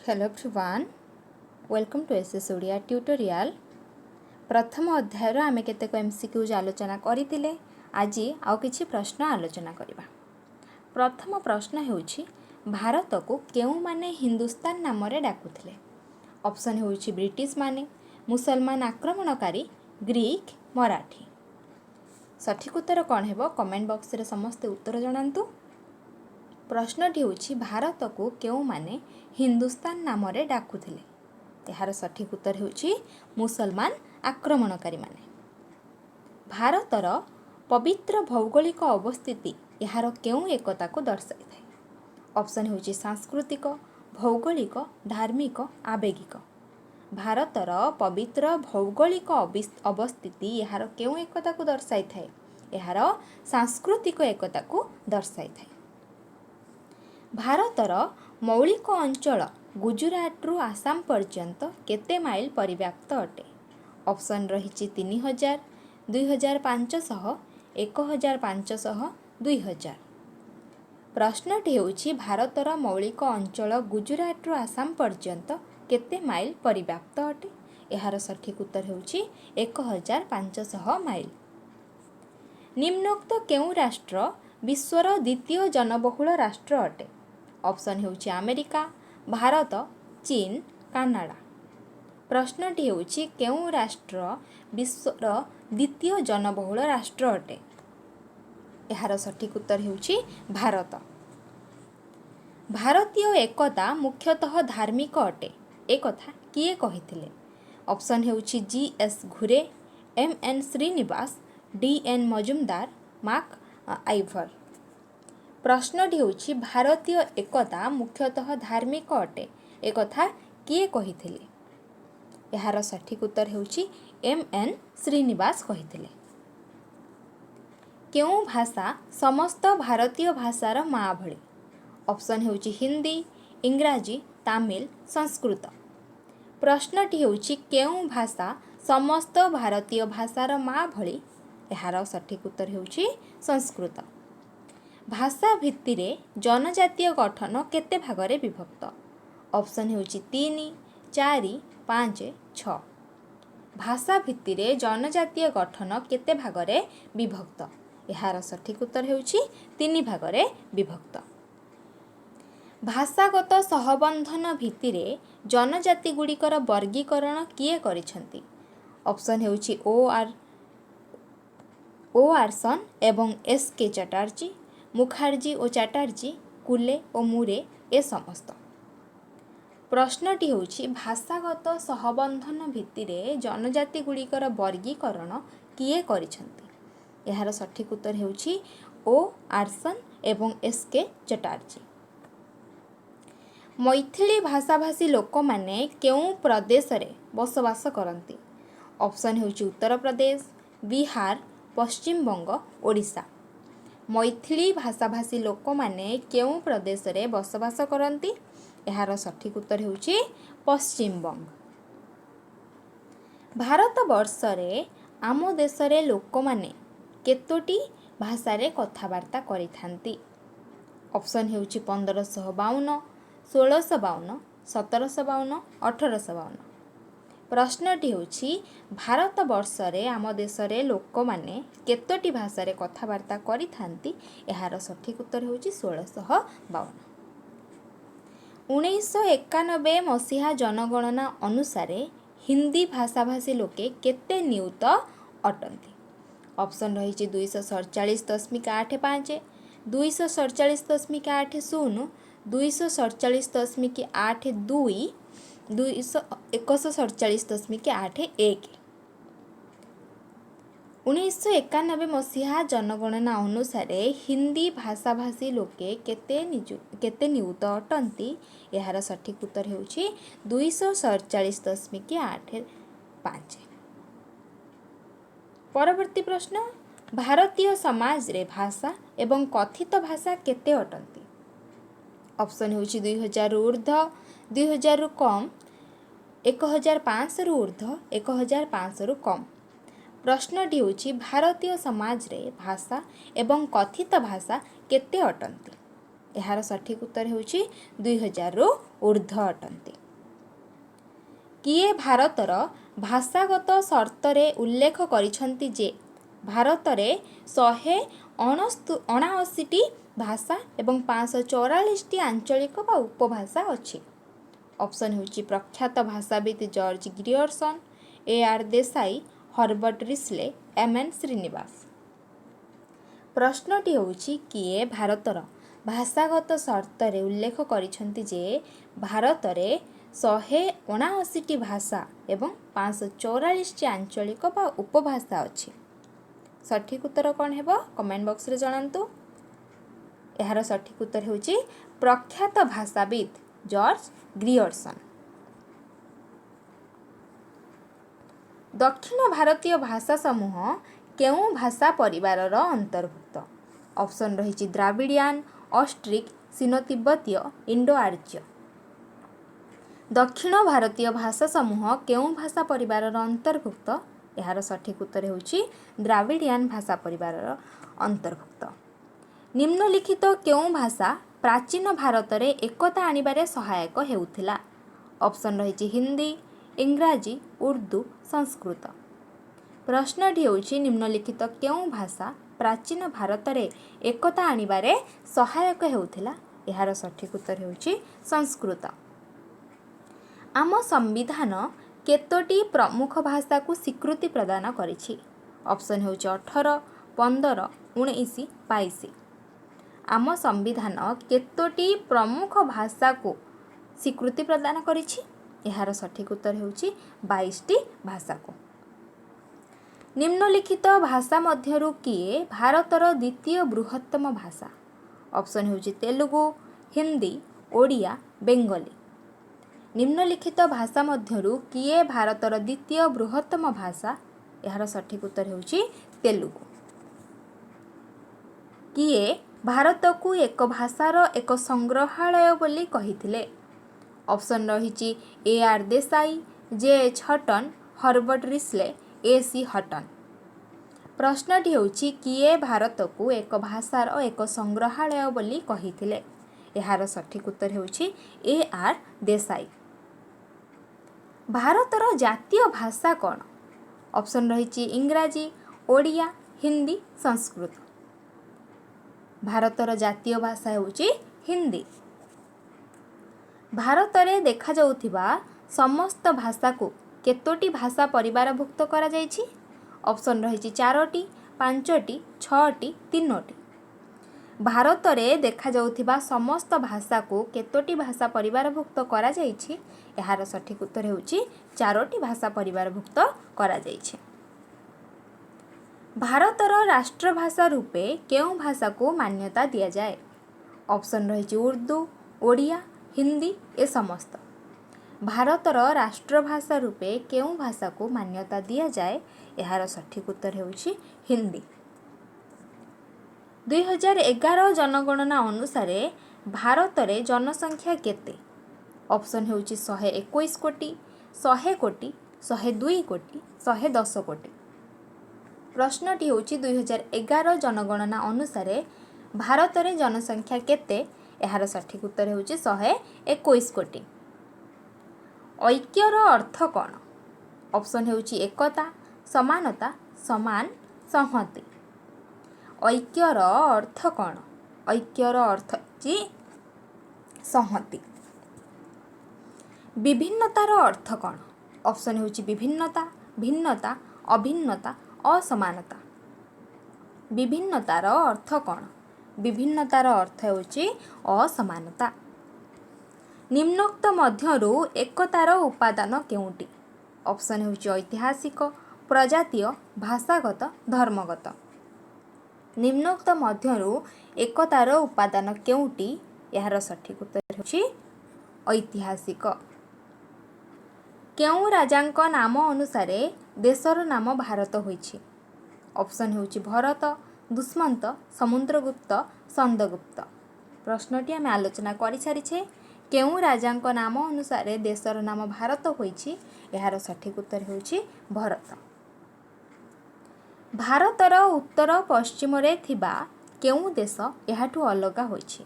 Hello everyone, welcome to SS Odia tutorial. प्रथम अध्याय आमे केतेक एमसीक्यूज आलोचना करथिले। आज आउ किछि प्रश्न आलोचना करिबा। प्रथम प्रश्न हेउछि भारत को केउ माने हिंदुस्तान नाम रे डाकुथिले। ऑप्शन हेउछि ब्रिटिश माने, मुसलमान आक्रमणकारी, ग्रीक, मराठी। सठिक उत्तर कौन हेबो कमेंट बॉक्स रे समस्त उत्तर जणांतु। प्रश्नटी होछि भारत को केउ माने हिंदुस्तान नाम रे डाकुथिले। यार सठिक उत्तर होछि मुसलमान आक्रमणकारी माने। भारतर पवित्र भौगोलिक अवस्थिति यार केउ एकता को दर्शाई थाए। ऑप्शन होछि सांस्कृतिक, भौगोलिक, धार्मिक, आवेगिक। भारतर पवित्र भौगोलिक अवस्थिति यार केउ एकता को दर्शाई थाए। यार सांस्कृतिक एकता को दर्शाई थाए। भारतर मौलिक अंचल गुजरात रु आसाम पर्यंत केते माइल परिव्याप्त अटे। ऑप्शन रही 3000, 2500, 1500, 2000। प्रश्नटी होछि भारतर मौलिक अंचल गुजरात रु आसाम पर्यंत केते माइल परिव्याप्त अटे। यार सठिक उत्तर होछि 1500 माइल। निम्नोक्त केउ राष्ट्र विश्वर द्वितीय जनबहुल राष्ट्र अटे। ऑप्शन हेउछि अमेरिका, भारत, चीन, कनाडा। प्रश्नटी हेउछि केउ राष्ट्र विश्वर द्वितीय जनबहुल राष्ट्र अटे। यार सठिक उत्तर हेउछि भारत। भारतीय एकता मुख्यतः धार्मिक अटे। एक कथा किए कहिथिले। ऑप्शन हेउछि G S. Ghurye, M N. Srinivas, D N. Majumdar, MacIver. प्रश्नटी होछि भारतीय एकता मुख्यतः धार्मिक अटे। एक कथा किए कहिथिले। यार सठिक उत्तर हेउछि एम.एन. श्रीनिवास कहिथिले। केउ भाषा समस्त भारतीय भाषार माँ भଳି। ऑप्शन हेउछि हिंदी, इंग्राजी, तमिल, संस्कृत। प्रश्नटी होछि केउ भाषा समस्त भारतीय भाषार माँ भଳି। यार सठिक उत्तर हेउछि संस्कृत। भाषा भित्तिरे जनजातीय गठन केते भागरे विभक्त। ऑप्शन हेउछि 3, 4, 5, 6। भाषा भित्तिरे जनजातीय गठन केते भागरे विभक्त। यार सठिक उत्तर हेउछि 3 भागरे विभक्त। भाषागत सहबंधन भित्तिरे जनजाति गुड़िकर वर्गीकरण किए करिसंती। ऑप्शन हेउछि ओआरसन एवं एस.के. चटर्जी, मुखार्जी और चटर्जी, कुले और मुरे ए समस्त। प्रश्नटी होछि भाषागत सहबंधन भित्तिरे जनजाति गुड़िकर वर्गीकरण किए करिसंती। यार सठिक उत्तर हेउछि ओआरसन एवं एस.के. चटर्जी। मैथिली भाषाभाषी लोक माने केउ प्रदेश रे बसवास करंती। ऑप्शन हेउछि उत्तर प्रदेश, बिहार, पश्चिम बंग, ओडिशा। मैथिली भाषाभाषी लोक माने केउ प्रदेश रे बसवास करंती। यार सठिक उत्तर हेउछि पश्चिम बंग। भारत वर्ष रे आम देश रे लोक माने केतोटी भाषा रे कथावार्ता करिथांती। ऑप्शन हेउछि 1552, 1652, 1752, 1852। प्रश्नटी होछि भारत वर्ष रे आम देश रे लोक माने केतोटी भाषा रे कथावार्ता करिथांती। यार सठिक उत्तर होछि 1652। 1991 मसीहा जनगणना अनुसार हिंदी भाषाभाषी लोके केते नियुत अटंती। ऑप्शन रही 247.85, 247.80, 247.82, 147.81। 1991 मसीहा जनगणना अनुसार हिंदी भाषाभाषी लोके केते नियुत अटंती। यार सठिक उत्तर हेउछि 247.85। परवर्ती प्रश्न भारतीय समाज रे भाषा एवं कथित भाषा केते अटंती। ऑप्शन हेउछि 2000 रु ऊर्ध्व, 2000 रु कम, 1500 रु ऊर्ध्व, 1500 रु कम। प्रश्नटी भारतीय समाज रे भाषा एवं कथित भाषा केते अटंती। यार सठिक उत्तर होउछि 2000 रु ऊर्ध्व अटंती। किए भारतर भाषागत सर्तरे उल्लेख करिसंती जे भारतरे 179 भाषा एवं 544 आंचलिक बा उपभाषा अछि। ऑप्शन होउछि प्रख्यात भाषाविद George Grierson, A R. Desai, Herbert Risley, M N. Srinivas. प्रश्नटी होउछि किए भारतर भाषागत सर्तरे उल्लेख करिसंती जे भारतरे 179 भाषा एवं 544 आंचलिक बा उपभाषा अछि। सठिक उत्तर कौन हेबो कमेंट बॉक्स रे जणांतु। यार सठिक उत्तर होउछि प्रख्यात भाषाविद जॉर्ज ग्रियर्सन। दक्षिण भारतीय भाषा समूह केउं भाषा परिवारर अंतर्भुक्त? ऑप्शन रहिछि द्राविडियन, ऑस्ट्रिक, सिनो तिब्बतीय, इंडो आर्य। दक्षिण भारतीय भाषा समूह केउं भाषा परिवारर अंतर्भुक्त? यार सठिक उत्तर होउछि द्राविडियन भाषा परिवारर अंतर्भुक्त। निम्नलिखित केउं भाषा प्राचीन भारतरे एकता आनिबारे सहायक हेउथिला? ऑप्शन रहिछि हिंदी, इंग्राजी, उर्दू, संस्कृत। प्रश्नटी होउछि निम्नलिखित केउं भाषा प्राचीन भारतरे एकता आनिबारे सहायक हेउथिला? यार सठिक उत्तर होउछि संस्कृत। आम संविधान केतोटी प्रमुख भाषा को स्वीकृति प्रदान करिछि? ऑप्शन होउछि 18, 15, 19, 22। आम संविधान केतोटी प्रमुख भाषा को स्वीकृति प्रदान करिछि? यार सठिक उत्तर होउछि 22टी भाषा को। निम्नलिखित भाषा मध्यरु किए भारतर द्वितीय बृहत्तम भाषा? ऑप्शन होउछि तेलुगु, हिंदी, ओडिया, बेंगली। निम्नलिखित भाषा मध्यरु किए भारतर द्वितीय बृहत्तम भाषा? यार सठिक उत्तर होउछि तेलुगु। किए भारत को एक भाषार एक संग्रहालय बोली कहिथिले? ऑप्शन रहिछि A R. Desai, J H. Hutton, Herbert Risley, A C. Hutton. प्रश्नटी होउछि किए भारत को एक भाषार एक संग्रहालय बोली कहिथिले? यार सठिक उत्तर होउछि ए.आर. देसाई। भारतर जातीय भाषा कौन? ऑप्शन रहिछि इंग्राजी, ओडिया, हिंदी, संस्कृत। भारतर जातीय भाषा होउछि हिंदी। भारतरे देखा जाउथिबा समस्त भाषा को केतोटी भाषा परिवारभुक्त करा जाइछि? ऑप्शन रहिछि 4टी, 5टी, 6टी, 3टी। भारतरे देखा जाउथिबा समस्त भाषा को केतोटी भाषा परिवारभुक्त करा जाइछि? यार सठिक उत्तर होउछि 4टी भाषा परिवारभुक्त करा जाइछि। भारतर राष्ट्रभाषा रूपे केउं भाषा को मान्यता दिया जाए? ऑप्शन रहिछि उर्दू, ओडिया, हिंदी ए समस्त। भारतर राष्ट्रभाषा रूपे केउं भाषा को मान्यता दिया जाए? यार सठिक उत्तर होउछि हिंदी। 2011 जनगणना अनुसार भारतरे जनसंख्या केते? ऑप्शन होउछि 121 कोटी, 100 कोटी, 102 कोटी, 110 कोटी। प्रश्नटी होउछि 2011 जनगणना अनुसार भारतरे जनसंख्या केते? यार सठिक उत्तर होउछि 121 कोटी। ऐक्यर अर्थ कौन? ऑप्शन होउछि एकता, समानता, समान, संहति। ऐक्यर अर्थ कौन? ऐक्यर अर्थ जी संहति। विभिन्नतार अर्थ कौन? ऑप्शन होउछि विभिन्नता, भिन्नता, अभिन्नता, असमानता। विभिन्नतार अर्थ कौन? विभिन्नतार अर्थ होउछि असमानता। निम्नोक्त मध्यरु एकतार उपादान केउंटी? ऑप्शन होउछि ऐतिहासिक, प्रजातीय, भाषागत, धर्मगत। निम्नोक्त मध्यरु एकतार उपादान केउंटी? यार सठिक उत्तर होउछि ऐतिहासिक। केउं राजांक नाम अनुसारे देशर नाम भारत होइछि? ऑप्शन होउछि भरत, दुष्मंत, समुद्रगुप्त, चंद्रगुप्त। प्रश्नटी आम आलोचना करि सारिछे। केउं राजांक नाम अनुसारे देशर नाम भारत होइछि? यार सठिक उत्तर होउछि भरत। भारतर उत्तर पश्चिम रे थिबा केउं देश एहाठु अलगा होइछि?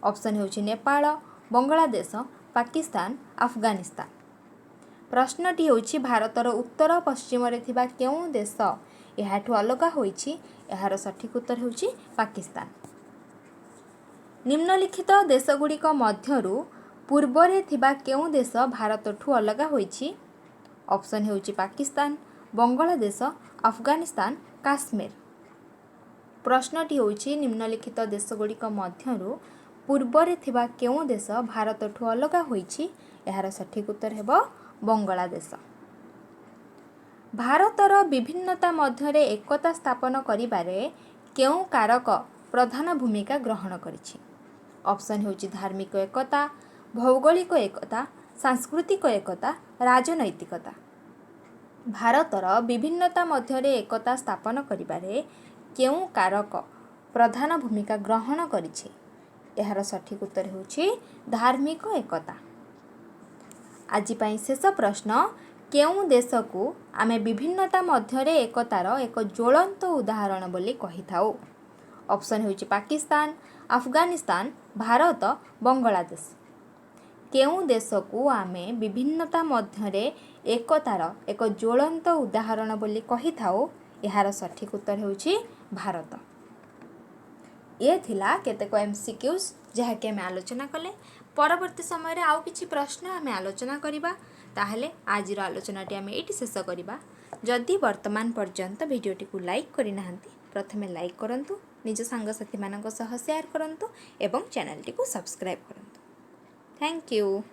ऑप्शन होउछि नेपाल, बांग्लादेश, पाकिस्तान, अफगानिस्तान। प्रश्नटी होउछि भारतर उत्तर पश्चिम रे थिबा केउं देश एहाठु अलग होइछि? एहार सठिक उत्तर होउछि पाकिस्तान। निम्नलिखित देशगुड़िक मध्यरु पूर्वरे थिबा केउं देश भारतठु अलग होइछि? ऑप्शन होउछि पाकिस्तान, बांग्लादेश, अफगानिस्तान, काश्मीर। प्रश्नटी होउछि निम्नलिखित देशगुड़िक मध्यरु पूर्वरे थिबा केउं देश भारतठु अलग होइछि? एहार सठिक उत्तर हेबो बांग्लादेश। भारतर विभिन्नता मध्यरे एकता स्थापन करिबारे केउं कारक प्रधान भूमिका ग्रहण करिछि? ऑप्शन होउछि धार्मिक एकता, भौगोलिक एकता, सांस्कृतिक एकता, राजनैतिकता। भारतर विभिन्नता मध्यरे एकता स्थापन करिबारे केउं कारक प्रधान भूमिका ग्रहण करिछि? एहार सठिक उत्तर होउछि धार्मिक एकता। आजि पई शेष प्रश्न, केउं देश को आमे विभिन्नता मध्यरे एकतार एक ज्वलंत उदाहरण बोली कहि थाउ? ऑप्शन होउछि पाकिस्तान, अफगानिस्तान, भारत, बांग्लादेश। केउं देश को आमे विभिन्नता मध्यरे एकतार एक ज्वलंत उदाहरण बोली कहि थाउ? एहार सठिक उत्तर होउछि भारत। ये थिला केतेक एमसीक्यूज जहा के आमे आलोचना कले। परवर्ती समय रे आउ किछि प्रश्न आमे आलोचना करिबा। ताहले आजिर आलोचनाटी आमे एटी शेष करिबा। जदि वर्तमान पर्यंत भिडियोटी को लाइक करि नाहंती प्रथमे लाइक करंतु, निज सांगसाथी मानक सह शेयर करंतु एवं चैनल टी को सब्सक्राइब करंतु। Thank you.